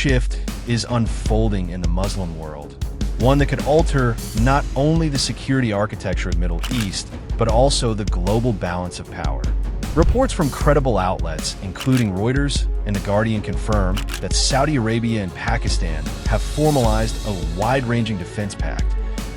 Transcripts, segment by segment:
shift is unfolding in the Muslim world, one that could alter not only the security architecture of the Middle East, but also the global balance of power. Reports from credible outlets, including Reuters and The Guardian, confirm that Saudi Arabia and Pakistan have formalized a wide-ranging defense pact,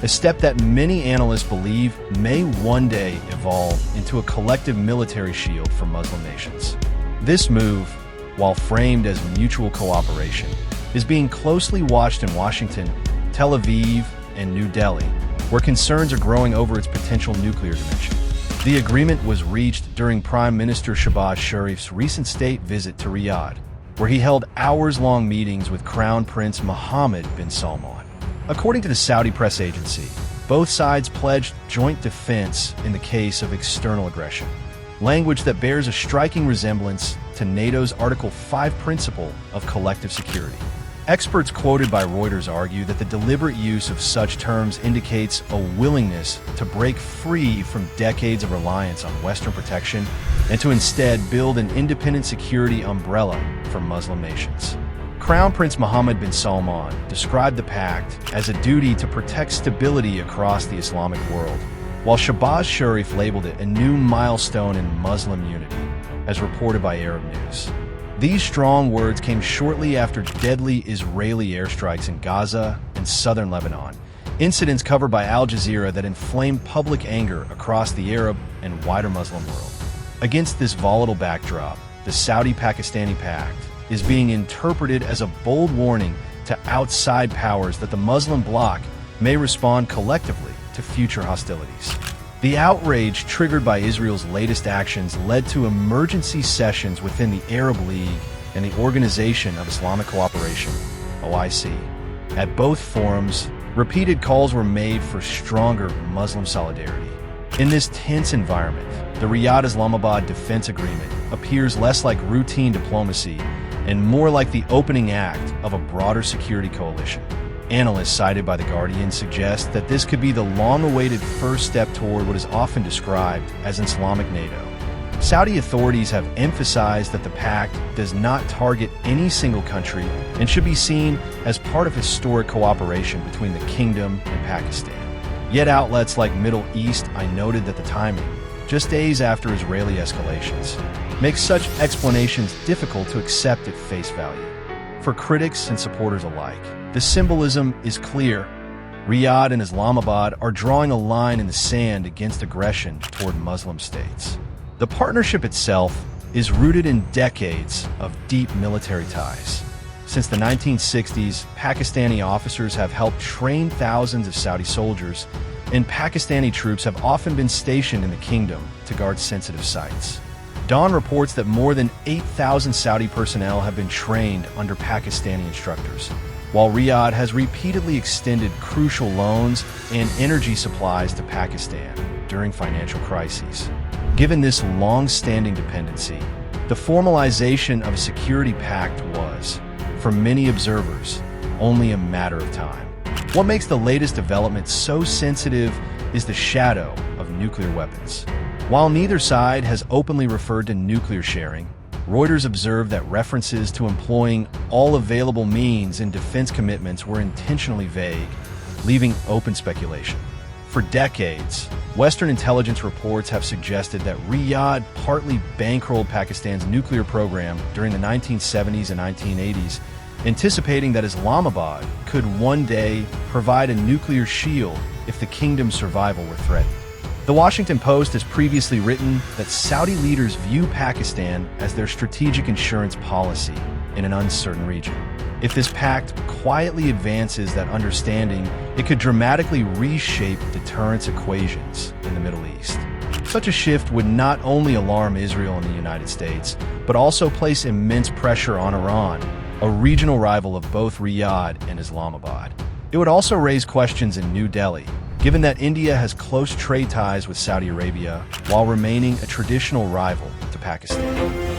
a step that many analysts believe may one day evolve into a collective military shield for Muslim nations. This move, while framed as mutual cooperation, is being closely watched in Washington, Tel Aviv, and New Delhi, where concerns are growing over its potential nuclear dimension. The agreement was reached during Prime Minister Shahbaz Sharif's recent state visit to Riyadh, where he held hours-long meetings with Crown Prince Mohammed bin Salman. According to the Saudi press agency, both sides pledged joint defense in the case of external aggression, language that bears a striking resemblance to NATO's Article 5 principle of collective security. Experts quoted by Reuters argue that the deliberate use of such terms indicates a willingness to break free from decades of reliance on Western protection and to instead build an independent security umbrella for Muslim nations. Crown Prince Mohammed bin Salman described the pact as a duty to protect stability across the Islamic world, while Shahbaz Sharif labeled it a new milestone in Muslim unity, as reported by Arab News. These strong words came shortly after deadly Israeli airstrikes in Gaza and southern Lebanon, incidents covered by Al Jazeera that inflamed public anger across the Arab and wider Muslim world. Against this volatile backdrop, the Saudi-Pakistani Pact is being interpreted as a bold warning to outside powers that the Muslim bloc may respond collectively to future hostilities. The outrage triggered by Israel's latest actions led to emergency sessions within the Arab League and the Organization of Islamic Cooperation, OIC. At both forums, repeated calls were made for stronger Muslim solidarity. In this tense environment, the Riyadh-Islamabad Defense Agreement appears less like routine diplomacy and more like the opening act of a broader security coalition. Analysts cited by The Guardian suggest that this could be the long-awaited first step toward what is often described as an Islamic NATO. Saudi authorities have emphasized that the pact does not target any single country and should be seen as part of historic cooperation between the kingdom and Pakistan. Yet outlets like Middle East Eye noted that the timing, just days after Israeli escalations, makes such explanations difficult to accept at face value. For critics and supporters alike, the symbolism is clear. Riyadh and Islamabad are drawing a line in the sand against aggression toward Muslim states. The partnership itself is rooted in decades of deep military ties. Since the 1960s, Pakistani officers have helped train thousands of Saudi soldiers, and Pakistani troops have often been stationed in the kingdom to guard sensitive sites. Dawn reports that more than 8,000 Saudi personnel have been trained under Pakistani instructors, while Riyadh has repeatedly extended crucial loans and energy supplies to Pakistan during financial crises. Given this long-standing dependency, the formalization of a security pact was, for many observers, only a matter of time. What makes the latest development so sensitive is the shadow of nuclear weapons. While neither side has openly referred to nuclear sharing, Reuters observed that references to employing all available means in defense commitments were intentionally vague, leaving open speculation. For decades, Western intelligence reports have suggested that Riyadh partly bankrolled Pakistan's nuclear program during the 1970s and 1980s, anticipating that Islamabad could one day provide a nuclear shield if the kingdom's survival were threatened. The Washington Post has previously written that Saudi leaders view Pakistan as their strategic insurance policy in an uncertain region. If this pact quietly advances that understanding, it could dramatically reshape deterrence equations in the Middle East. Such a shift would not only alarm Israel and the United States, but also place immense pressure on Iran, a regional rival of both Riyadh and Islamabad. It would also raise questions in New Delhi, given that India has close trade ties with Saudi Arabia while remaining a traditional rival to Pakistan.